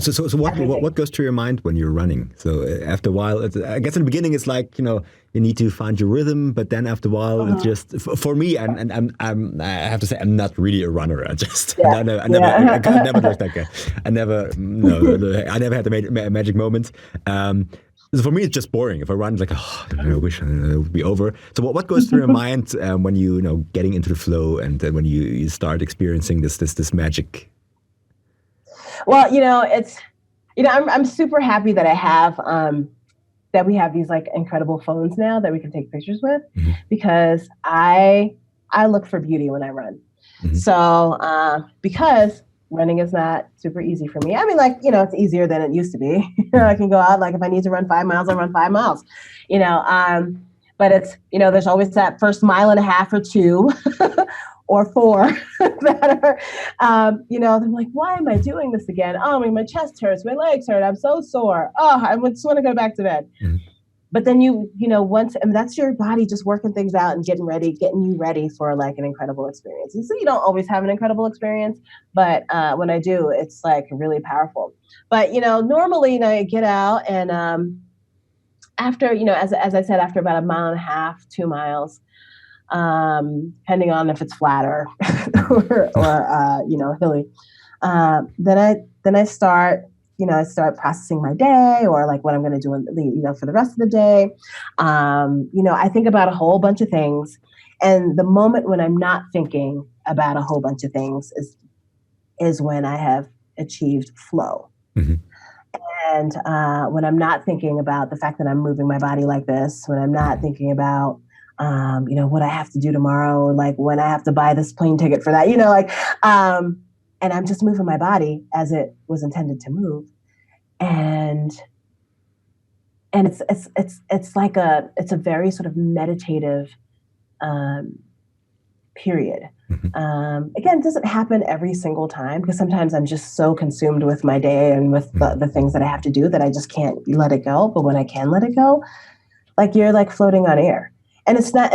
So what goes through your mind when you're running? So after a while, I guess in the beginning it's like you need to find your rhythm, but then after a while it's just for me. I have to say I'm not really a runner. I never looked like I never I never had the magic moment. So for me, it's just boring. If I run, it's like, I wish it would be over. So what goes through your mind when getting into the flow and when you start experiencing this magic? Well, it's, I'm super happy that I have, that we have these like incredible phones now that we can take pictures with, because I look for beauty when I run. So, because running is not super easy for me. I mean, like, it's easier than it used to be. I can go out, like if I need to run 5 miles, I'll run 5 miles, but it's, there's always that first mile and a half or 2 or 4 that are, I'm like, why am I doing this again? Oh, my chest hurts, my legs hurt, I'm so sore. Oh, I just want to go back to bed. But then once, and that's your body just working things out and getting you ready for like an incredible experience. And so you don't always have an incredible experience, but when I do, it's like really powerful. But, normally, I get out and after, as I said, after about 1.5 miles, 2 miles, depending on if it's flat or hilly, then I start, I start processing my day or like what I'm going to do, for the rest of the day. I think about a whole bunch of things. And the moment when I'm not thinking about a whole bunch of things is when I have achieved flow. And when I'm not thinking about the fact that I'm moving my body like this, when I'm not thinking about, what I have to do tomorrow, like when I have to buy this plane ticket for that, and I'm just moving my body as it was intended to move. And it's like it's a very sort of meditative period. Again, it doesn't happen every single time because sometimes I'm just so consumed with my day and with the things that I have to do that I just can't let it go. But when I can let it go, like you're like floating on air. And that's not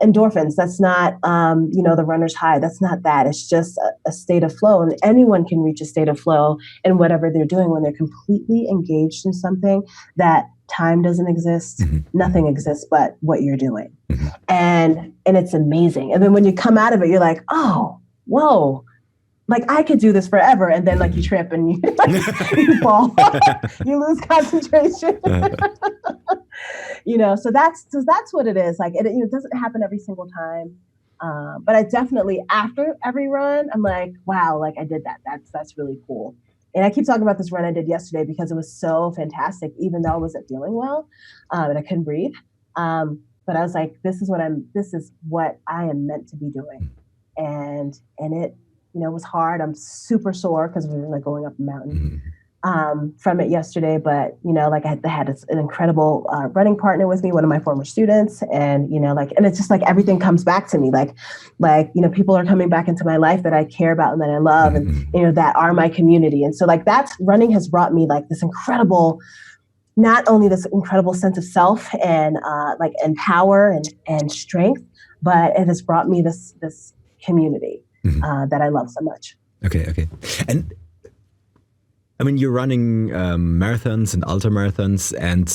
endorphins. That's not, the runner's high. That's not that. It's just a state of flow. And anyone can reach a state of flow in whatever they're doing when they're completely engaged in something that time doesn't exist. Nothing exists but what you're doing. And it's amazing. And then when you come out of it, you're like, oh, whoa. Like I could do this forever. And then like you trip and you fall, you lose concentration. So that's what it is. Like it doesn't happen every single time. But I definitely, after every run, I'm like, wow, like I did that. That's really cool. And I keep talking about this run I did yesterday because it was so fantastic, even though I wasn't feeling well, and I couldn't breathe. But I was like, this is what I am meant to be doing. And it, was hard. I'm super sore because we were like going up a mountain. From it yesterday, but like I had an incredible running partner with me, one of my former students, and and it's just like everything comes back to me, like people are coming back into my life that I care about and that I love, and that are my community, and so like that's running has brought me like this incredible, not only this incredible sense of self and and power and strength, but it has brought me this community that I love so much. Okay, and. I mean, you're running marathons and ultra marathons, and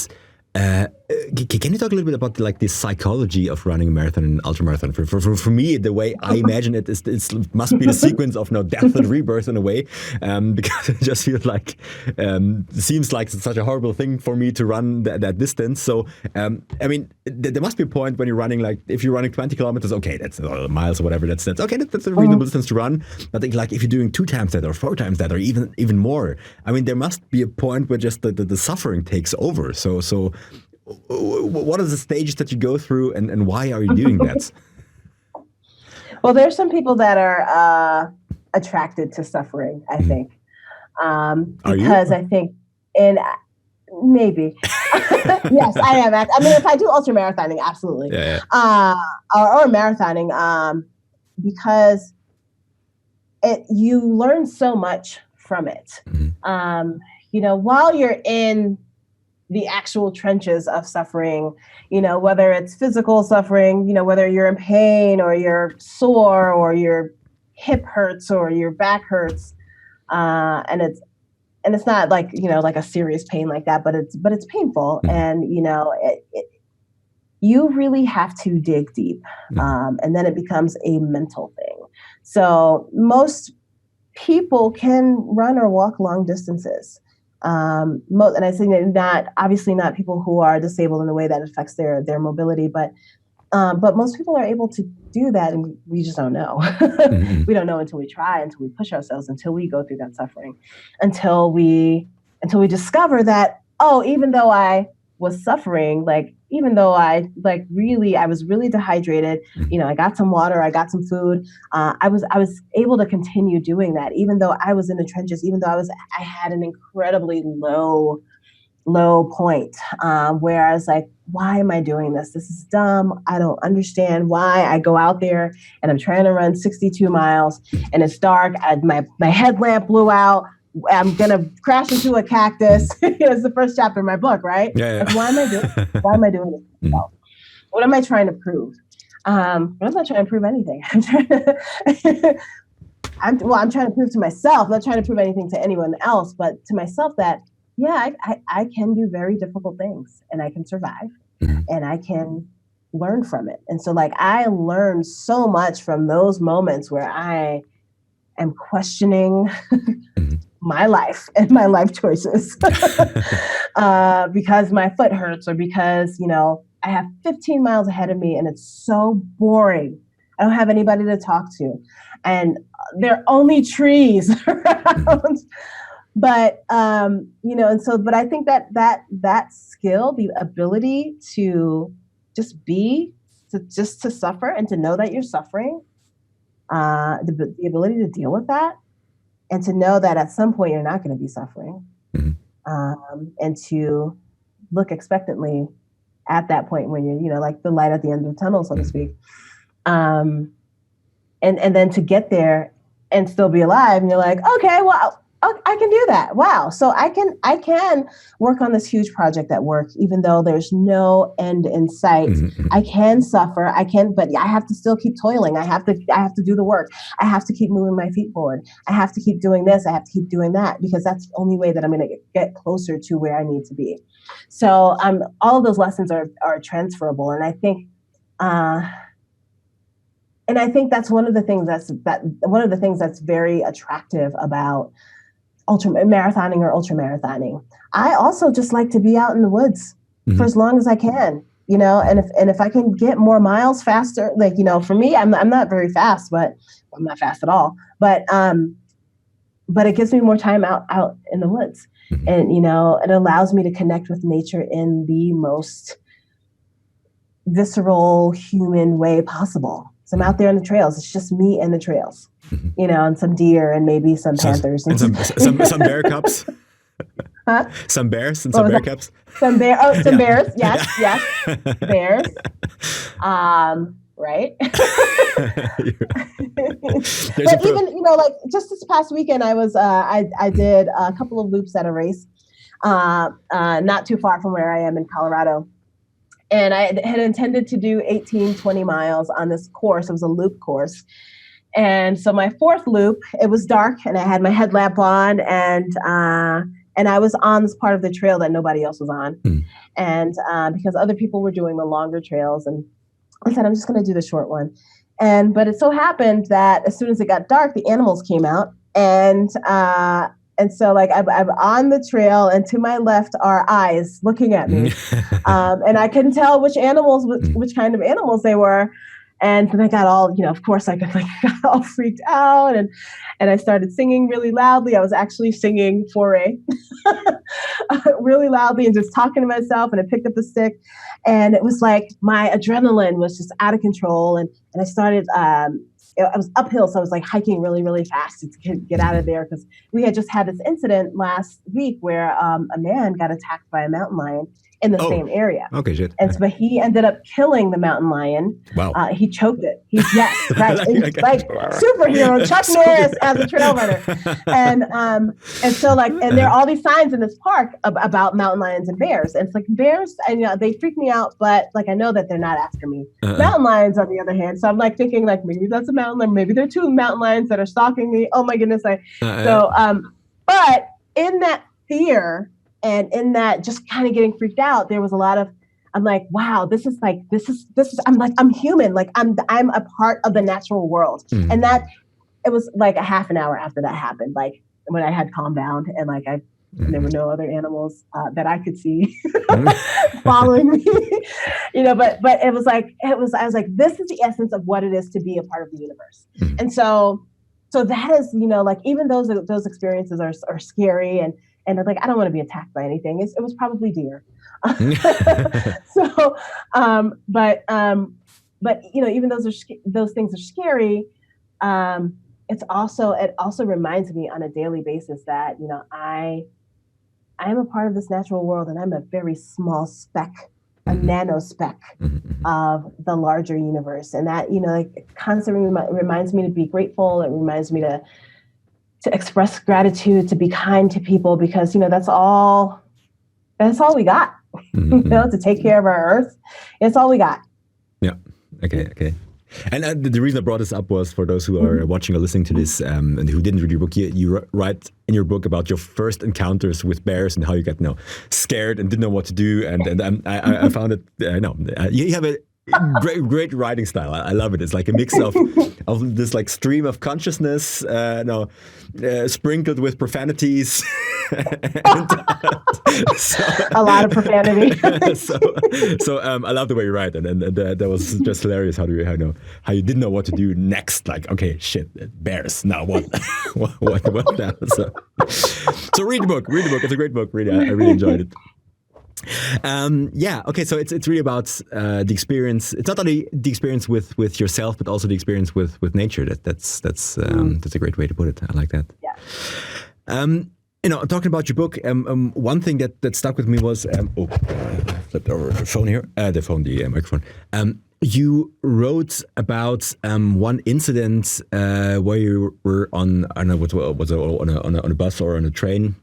can you talk a little bit about like the psychology of running a marathon and ultra marathon? For me, the way I imagine it is it must be the sequence of death and rebirth in a way, because it just feels like it seems like it's such a horrible thing for me to run that distance. So I mean, there must be a point when you're running, like if you're running 20 kilometers, okay, that's miles or whatever, that's okay, that's a reasonable distance to run. But I think like if you're doing 2 times that or 4 times that or even more, I mean, there must be a point where just the suffering takes over. So what are the stages that you go through and why are you doing that? Well, there's some people that are attracted to suffering, I think. Because I think, and maybe, yes, I am. I mean, if I do ultra marathoning, absolutely. Yeah. Or marathoning, because you learn so much from it. While you're in the actual trenches of suffering, whether it's physical suffering, whether you're in pain or you're sore or your hip hurts or your back hurts, and it's not like, like a serious pain like that, but it's painful. And, you really have to dig deep. And then it becomes a mental thing. So most people can run or walk long distances. And I say obviously not people who are disabled in a way that affects their mobility, but most people are able to do that, and we just don't know. We don't know until we try, until we push ourselves, until we go through that suffering, until we discover that, even though I was suffering, even though I was really dehydrated, I got some water, I got some food, I was able to continue doing that, even though I was in the trenches, even though I had an incredibly low point, where I was like, why am I doing this? This is dumb. I don't understand why I go out there and I'm trying to run 62 miles and it's dark. My headlamp blew out. I'm going to crash into a cactus. It's the first chapter of my book, right? Yeah. Like, why am I doing this to myself? What am I trying to prove? I'm not trying to prove anything. I'm trying to prove to myself, not trying to prove anything to anyone else, but to myself that, I can do very difficult things and I can survive and I can learn from it. And so I learned so much from those moments where I am questioning my life and my life choices because my foot hurts or because, I have 15 miles ahead of me and it's so boring. I don't have anybody to talk to and there are only trees around. But, but I think that skill, the ability to just to suffer and to know that you're suffering, the ability to deal with that and to know that at some point you're not going to be suffering, and to look expectantly at that point when you're, like the light at the end of the tunnel, so to speak. And then to get there and still be alive and you're like, okay, well, I can do that. Wow. So I can work on this huge project at work, even though there's no end in sight. I can suffer. But I have to still keep toiling. I have to do the work. I have to keep moving my feet forward. I have to keep doing this. I have to keep doing that because that's the only way that I'm going to get closer to where I need to be. So all of those lessons are transferable. And I think, that's one of the things that's very attractive about marathoning or ultra marathoning. I also just like to be out in the woods for as long as I can, and if I can get more miles faster, for me, I'm not very fast, but I'm not fast at all, but it gives me more time out in the woods and, it allows me to connect with nature in the most visceral human way possible. So I'm out there in the trails. It's just me and the trails, and some deer and maybe some panthers and some bear cubs. Huh? Some bears and some bear cubs. Some bears. Yes, bears. Right. But even just this past weekend, I was I did a couple of loops at a race, not too far from where I am in Colorado. And I had intended to do 18, 20 miles on this course. It was a loop course. And so my fourth loop, it was dark and I had my headlamp on and I was on this part of the trail that nobody else was on. And because other people were doing the longer trails, and I said, I'm just going to do the short one. But it so happened that as soon as it got dark, the animals came out and so I'm on the trail and to my left are eyes looking at me. And I couldn't tell which kind of animals they were. And then I got all, of course I got all freaked out and I started singing really loudly. I was actually singing Foray really loudly and just talking to myself, and I picked up the stick and it was like my adrenaline was just out of control. And I started, I was uphill, so I was hiking really, really fast to get out of there because we had just had this incident last week where a man got attacked by a mountain lion in the same area. Okay, shit. And so he ended up killing the mountain lion. Wow. He choked it. Yes, right. Superhero, Chuck Norris as a trail runner. And so and there are all these signs in this park about mountain lions and bears. And it's bears, and they freak me out, but I know that they're not after me. Mountain lions, on the other hand, so I'm thinking maybe that's a mountain lion, maybe there are two mountain lions that are stalking me. Oh my goodness. But in that fear and in that just kind of getting freaked out, there was a lot of, I'm like, wow, this is, I'm human. Like I'm a part of the natural world. Mm. And that, it was like a half an hour after that happened, like when I had calmed down and like there were no other animals that I could see following me, but it was like, I was like, this is the essence of what it is to be a part of the universe. Mm. And so that is, like even those experiences are scary and like, I don't want to be attacked by anything. It was probably deer. So, but even those things are scary. It also reminds me on a daily basis that, I am a part of this natural world and I'm a very small speck, a nanospeck of the larger universe. And that, it constantly reminds me to be grateful. It reminds me to express gratitude, to be kind to people, because, that's all we got, to take care of our earth. It's all we got. Yeah. Okay. And the reason I brought this up was for those who are watching or listening to this and who didn't read your book, you write in your book about your first encounters with bears and how you got scared and didn't know what to do. And I found it, you have a great writing style. I love it. It's like a mix of this like stream of consciousness, sprinkled with profanities. A lot of profanity. so I love the way you write, and that was just hilarious. How you didn't know what to do next? Like, okay, shit, bears. Now what? what now? So read the book. It's a great book. Really, I really enjoyed it. Okay, so it's really about the experience. It's not only the experience with yourself, but also the experience with nature. That's a great way to put it. I like that. Yeah. Talking about your book, one thing that stuck with me was flipped over the phone here. The microphone. You wrote about one incident where you were on a bus or on a train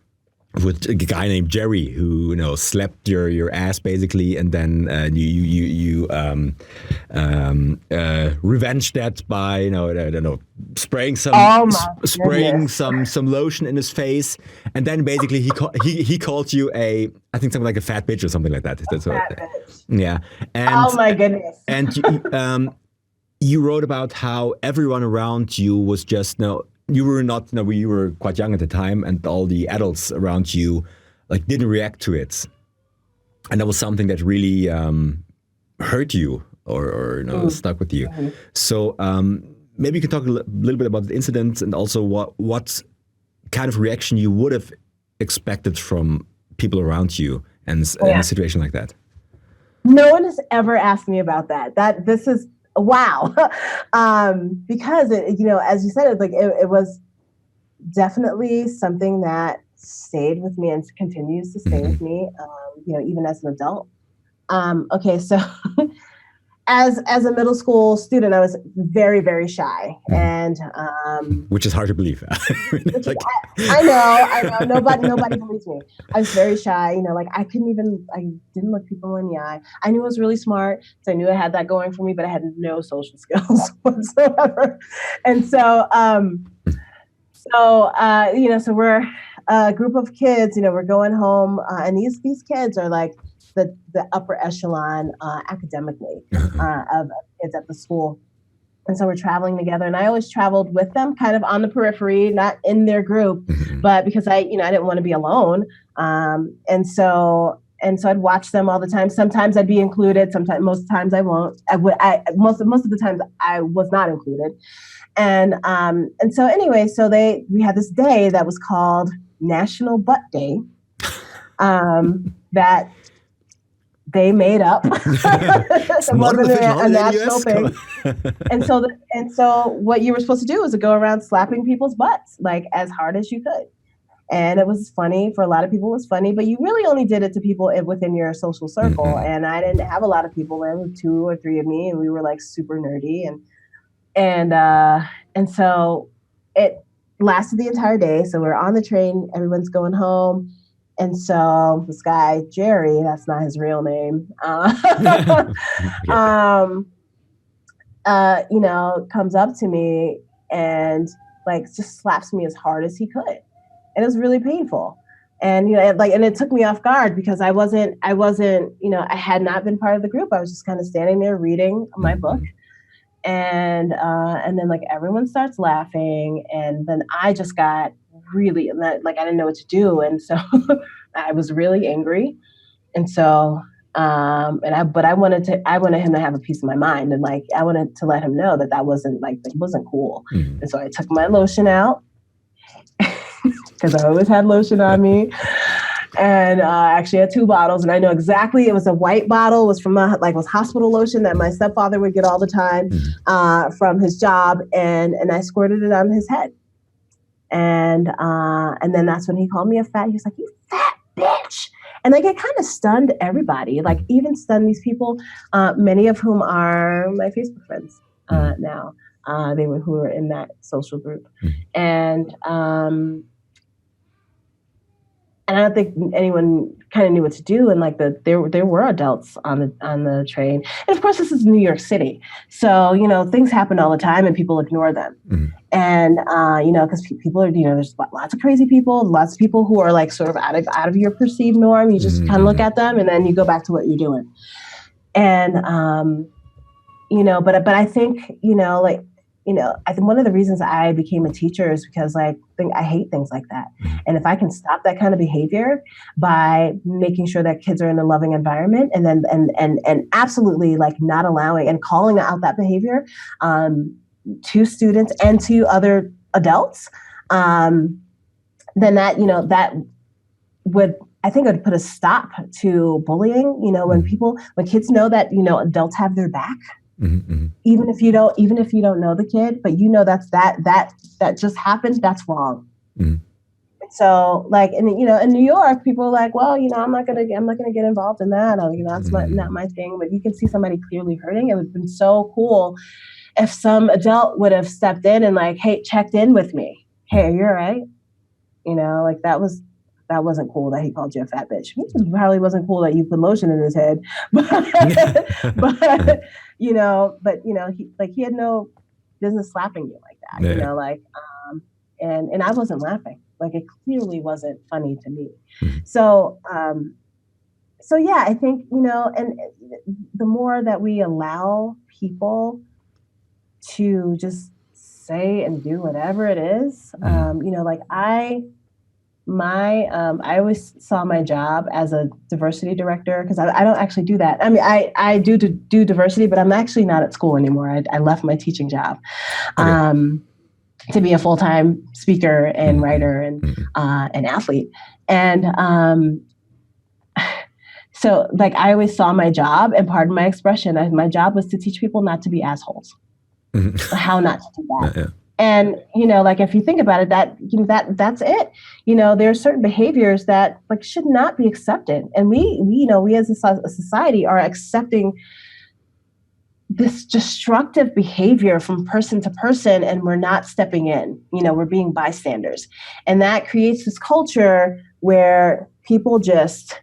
with a guy named Jerry who slapped your ass basically, and then you revenged that by I don't know, spraying some lotion in his face, and then basically he called you I think something like a fat bitch or something like that. Bitch. Yeah. And, oh my goodness. And you wrote about how everyone around you was just you were quite young at the time, and all the adults around you didn't react to it, and that was something that really hurt you or stuck with you. Mm-hmm. So maybe you can talk a little bit about the incident, and also what kind of reaction you would have expected from people around you in a situation like that. No one has ever asked me about that. This is wow. Because as you said, it was definitely something that stayed with me and continues to stay with me, even as an adult. Okay. So as a middle school student, I was very, very shy, and which is hard to believe. I know. Nobody believes me. I was very shy. I didn't look people in the eye. I knew I was really smart, so I knew I had that going for me, but I had no social skills whatsoever. And so, so we're a group of kids. We're going home, and these kids are like the upper echelon academically of kids at the school. And so we're traveling together, and I always traveled with them, kind of on the periphery, not in their group, but because I didn't want to be alone. And so I'd watch them all the time. Sometimes I'd be included. Most times I won't. Most of the times I was not included. And so anyway, we had this day that was called National Butt Day, that they made up. It wasn't a national thing. And so what you were supposed to do was to go around slapping people's butts as hard as you could. And it was funny. For a lot of people, it was funny, but you really only did it to people within your social circle. Mm-hmm. And I didn't have a lot of people. There were 2 or 3 of me, and we were super nerdy. And so it lasted the entire day. So we're on the train, everyone's going home. And so this guy, Jerry, that's not his real name, comes up to me and just slaps me as hard as he could. And it was really painful. And, and it took me off guard because I wasn't, I had not been part of the group. I was just kind of standing there reading my book. And then like everyone starts laughing. And then I just got really, like, I didn't know what to do. And so I was really angry. And so, but I wanted him to have a piece of my mind. And like, I wanted to let him know that wasn't cool. Mm-hmm. And so I took my lotion out because I always had lotion on me. And actually had 2 bottles, and I know exactly, it was a white bottle, was from was hospital lotion that my stepfather would get all the time from his job, and I squirted it on his head. And then that's when he called me a fat. He was like, "You fat bitch." And like, it kind of stunned everybody, like even stunned these people, many of whom are my Facebook friends now. Who were in that social group. And I don't think anyone kind of knew what to do. And like there were adults on the train. And of course, this is New York City. So, things happen all the time and people ignore them. Mm-hmm. And, because people are, there's lots of crazy people, lots of people who are like sort of out of your perceived norm. You just kind of look at them and then you go back to what you're doing. And, but I think, I think one of the reasons I became a teacher is because I hate things like that. And if I can stop that kind of behavior by making sure that kids are in a loving environment and then and absolutely like not allowing and calling out that behavior to students and to other adults, then that, that would, I think it would put a stop to bullying, when kids know that, adults have their back. Mm-hmm. Even if you don't know the kid, but that just happened, that's wrong. Mm-hmm. So like in New York, people are like, well, I'm not gonna get involved in that. That's not my thing. But you can see somebody clearly hurting. It would have been so cool if some adult would have stepped in and like, hey, checked in with me. Hey, are you all right? That wasn't cool that he called you a fat bitch. It probably wasn't cool that you put lotion in his head, but he had no business slapping you like that. Yeah. And I wasn't laughing. Like it clearly wasn't funny to me. Mm-hmm. So yeah, I think and the more that we allow people to just say and do whatever it is, I always saw my job as a diversity director because I don't actually do that. I mean, I do diversity, but I'm actually not at school anymore. I left my teaching job to be a full-time speaker and writer and an athlete. And so like I always saw my job, and pardon my expression, my job was to teach people not to be assholes, how not to do that. Yeah. And, if you think about it, that's it. There are certain behaviors that like should not be accepted. And we as a society are accepting this destructive behavior from person to person, and we're not stepping in, we're being bystanders. And that creates this culture where people just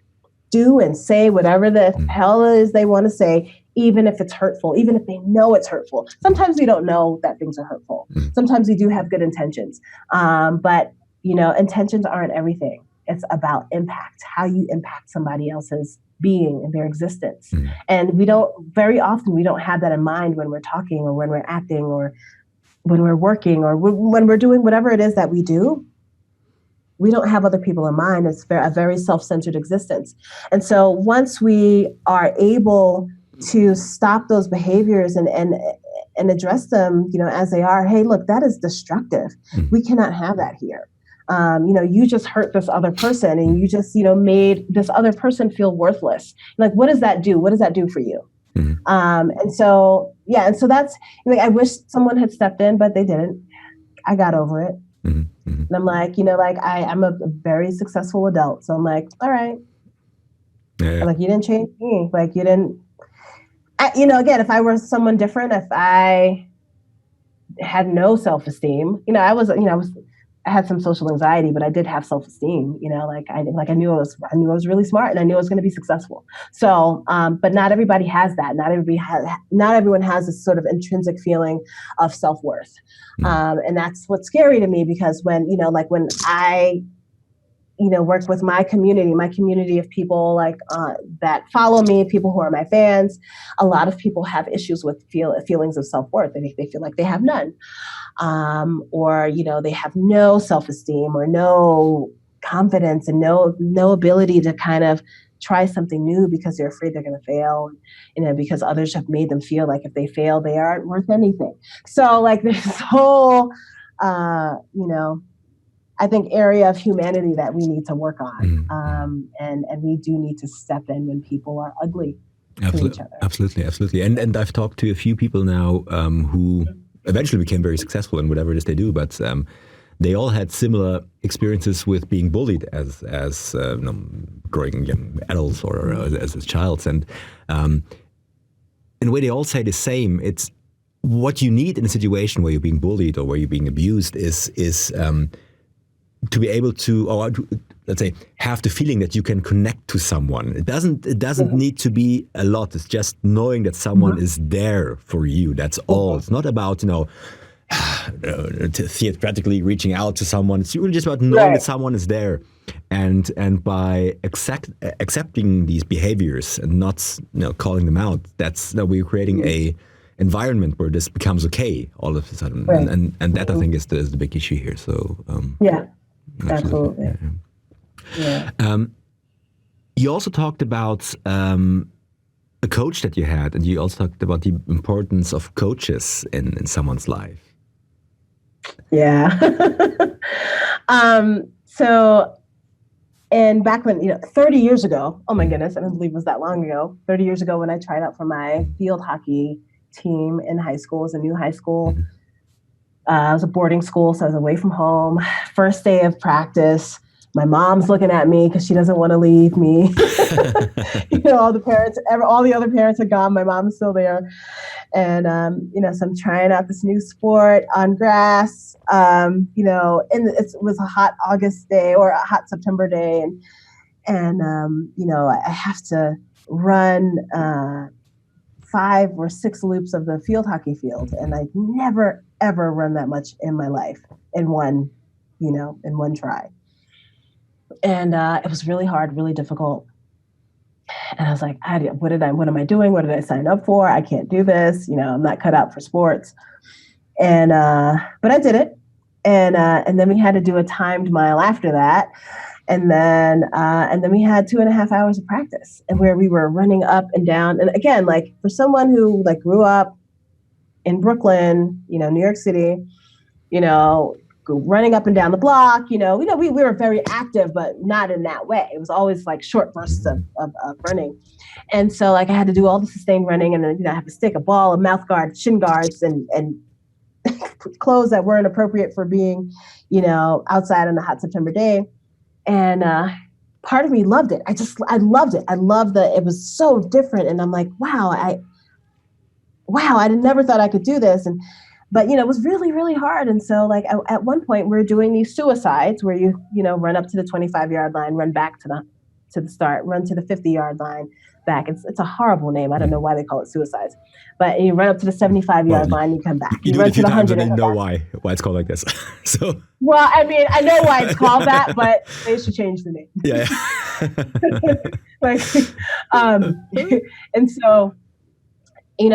do and say whatever the hell it is they want to say, even if it's hurtful, even if they know it's hurtful. Sometimes we don't know that things are hurtful. Sometimes we do have good intentions. But, intentions aren't everything. It's about impact, how you impact somebody else's being and their existence. And very often we don't have that in mind when we're talking or when we're acting or when we're working or when we're doing whatever it is that we do. We don't have other people in mind. It's a very self-centered existence. And so once we are able to stop those behaviors and address them, as they are, hey, look, that is destructive. We cannot have that here. You just hurt this other person and you just, made this other person feel worthless. Like, what does that do? What does that do for you? And so that's, I wish someone had stepped in, but they didn't. I got over it. And I'm like, I'm a very successful adult. So I'm like, all right. Yeah. Like, you didn't change me. Like, you didn't, again, if I were someone different, if I had no self-esteem, I had some social anxiety, but I did have self-esteem, I knew I was really smart and I knew I was going to be successful. So, but not everybody has that. Not everyone has this sort of intrinsic feeling of self-worth. And that's what's scary to me because when I work with my community of people like that follow me, people who are my fans. A lot of people have issues with feelings of self-worth. They feel like they have none, or they have no self-esteem or no confidence and no ability to kind of try something new because they're afraid they're going to fail, because others have made them feel like if they fail, they aren't worth anything. So like there's this whole, I think area of humanity that we need to work on. And we do need to step in when people are ugly to each other. Absolutely. And I've talked to a few people now who eventually became very successful in whatever it is they do, but they all had similar experiences with being bullied as growing young adults or as a child. And in a way, they all say the same. It's what you need in a situation where you're being bullied or where you're being abused is to be able to, or let's say, have the feeling that you can connect to someone. It doesn't need to be a lot. It's just knowing that someone is there for you. That's all. It's not about theatrically reaching out to someone. It's really just about knowing that someone is there, and by accepting these behaviors and not calling them out. That's we're creating a environment where this becomes okay all of a sudden, and that I think is the big issue here. So absolutely. You also talked about a coach that you had, and you also talked about the importance of coaches in someone's life. Yeah. So, and back when, 30 years ago, oh my goodness, I don't believe it was that long ago, 30 years ago when I tried out for my field hockey team in high school, it was a new high school. It was a boarding school, so I was away from home. First day of practice, my mom's looking at me because she doesn't want to leave me. All the other parents are gone. My mom's still there. And, so I'm trying out this new sport on grass, and it was a hot August day or a hot September day. And I have to run 5 or 6 loops of the field hockey field. And I never, ever run that much in my life in one try. And it was really hard, really difficult. And I was like, what am I doing? What did I sign up for? I can't do this. I'm not cut out for sports. And, but I did it. And then we had to do a timed mile after that. And then we had 2.5 hours of practice, and where we were running up and down. And again, like for someone who like grew up in Brooklyn, New York City, running up and down the block, we were very active, but not in that way. It was always like short bursts of running. And so like I had to do all the sustained running, and then, I have a stick, a ball, a mouth guard, shin guards, and clothes that weren't appropriate for being, outside on a hot September day. And part of me loved it. I loved it. I loved that it was so different. And I'm like, wow, I never thought I could do this. But it was really, really hard. And so like at one point we're doing these suicides where you run up to the 25-yard line, run back to the start, run to the 50-yard line, back. It's a horrible name. I don't know why they call it suicides. But you run up to the 75-yard line, you come back. You run to the 100. I didn't know why it's called like this. So. Well, I mean, I know why it's called that, but they should change the name. Yeah. And so. We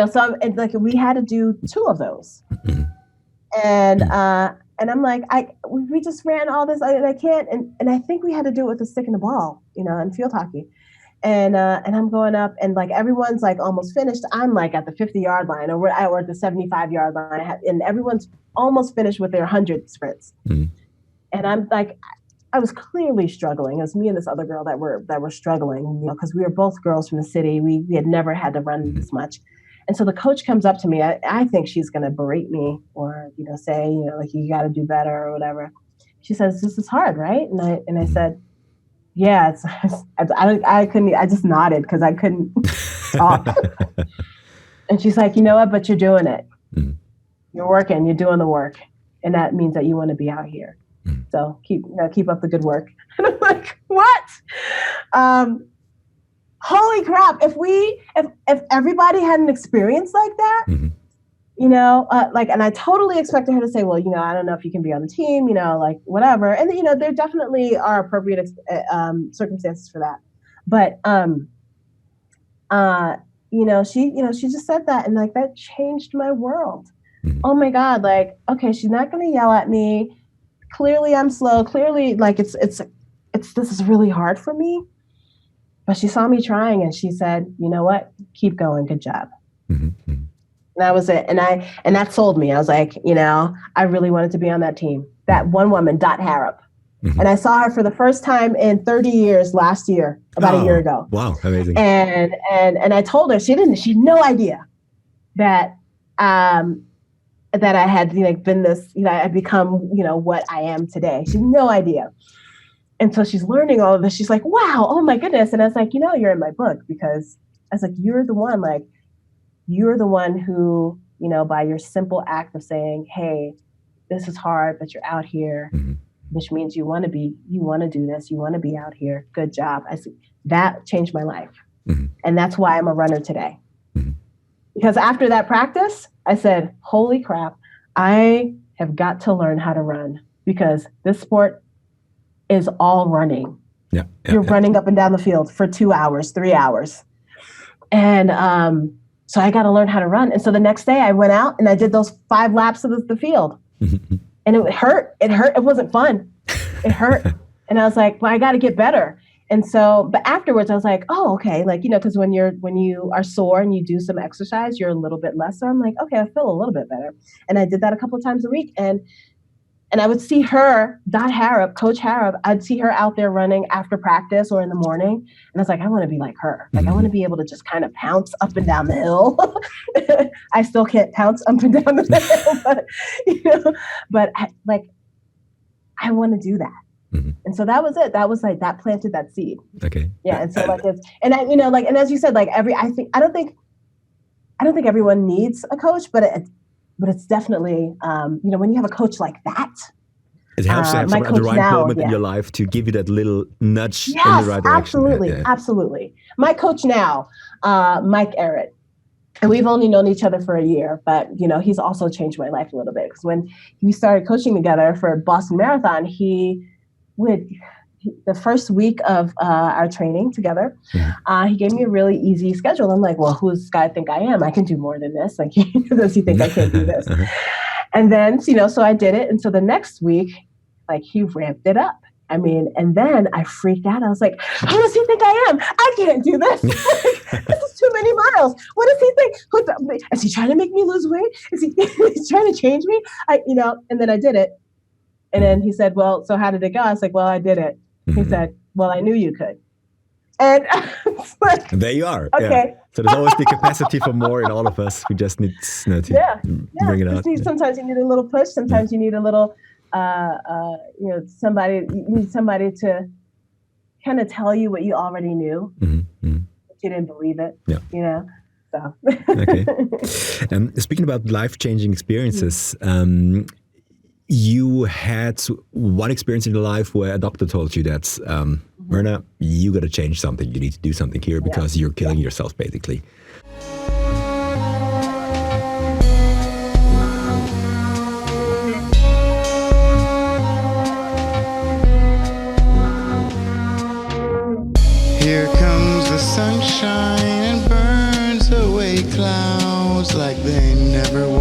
had to do 2 of those, and I'm like, we just ran all this, and I can't, and I think we had to do it with a stick and a ball, in field hockey, and I'm going up, and like everyone's like almost finished. I'm like at the 50-yard line, or at the 75-yard line, and everyone's almost finished with their 100 sprints, and I'm like. I was clearly struggling. It was me and this other girl that were struggling, because we were both girls from the city. We had never had to run this much. And so the coach comes up to me. I think she's going to berate me or, say, like, you got to do better or whatever. She says, this is hard, right? And I said, yeah, I just nodded because I couldn't talk. And she's like, you know what, but you're doing it. You're working, you're doing the work. And that means that you want to be out here. So keep up the good work. And I'm like, what? Holy crap! If everybody had an experience like that, and I totally expected her to say, well, I don't know if you can be on the team, like whatever. And, there definitely are appropriate circumstances for that. But, she just said that, and like that changed my world. Oh my God, like, okay, she's not going to yell at me. Clearly I'm slow. Clearly, like this is really hard for me. But she saw me trying and she said, you know what? Keep going. Good job. Mm-hmm. And that was it. And that sold me. I was like, I really wanted to be on that team. That one woman, Dot Harrop. Mm-hmm. And I saw her for the first time in 30 years last year, about a year ago. Wow, amazing. And I told her, she had no idea that that I had been this, I'd become, what I am today. She had no idea. And so she's learning all of this. She's like, wow, oh my goodness. And I was like, you're in my book, because I was like, you're the one who, by your simple act of saying, hey, this is hard, but you're out here, mm-hmm. which means you want to do this, you want to be out here. Good job. I said, that changed my life. Mm-hmm. And that's why I'm a runner today. Mm-hmm. Because after that practice, I said, holy crap, I have got to learn how to run, because this sport is all running. You're running up and down the field for 2 hours, 3 hours. And so I got to learn how to run. And so the next day I went out and I did those 5 laps of the field. And it hurt. It wasn't fun. It hurt. And I was like, well, I got to get better. And so, but afterwards I was like, oh, okay. Like, because when you are sore and you do some exercise, you're a little bit less. So I'm like, okay, I feel a little bit better. And I did that a couple of times a week. And I would see her, Dot Harrop, Coach Harrop, I'd see her out there running after practice or in the morning. And I was like, I want to be like her. Like, I want to be able to just kind of pounce up and down the hill. I still can't pounce up and down the hill, but I want to do that. Mm-hmm. And so that was it. That was like, that planted that seed. Okay. Yeah. And so and as you said, like I don't think everyone needs a coach, but it's definitely, when you have a coach like that, it helps to have someone at the right moment in your life to give you that little nudge in the right direction. Absolutely, absolutely. My coach now, Mike Errett, and we've only known each other for a year, but he's also changed my life a little bit, because when we started coaching together for Boston Marathon, the first week of our training together, he gave me a really easy schedule. I'm like, well, who's this guy I think I am? I can do more than this. Like, does he think I can't do this? And then, so I did it. And so the next week, like, he ramped it up. I mean, and then I freaked out. I was like, who does he think I am? I can't do this. This is too many miles. What does he think? Is he trying to make me lose weight? Is he trying to change me? And then I did it. And then he said, well, so how did it go? I was like, well, I did it. He said, well, I knew you could. And like, there you are. Okay. Yeah. So there's always the capacity for more in all of us. We just need to bring it out. Sometimes you need a little push. Sometimes you need a little, somebody to kind of tell you what you already knew, but you didn't believe it, so. Okay. Speaking about life-changing experiences, you had one experience in your life where a doctor told you that, Mirna, you got to change something. You need to do something here because you're killing yourself, basically. Here comes the sunshine and burns away clouds like they never were.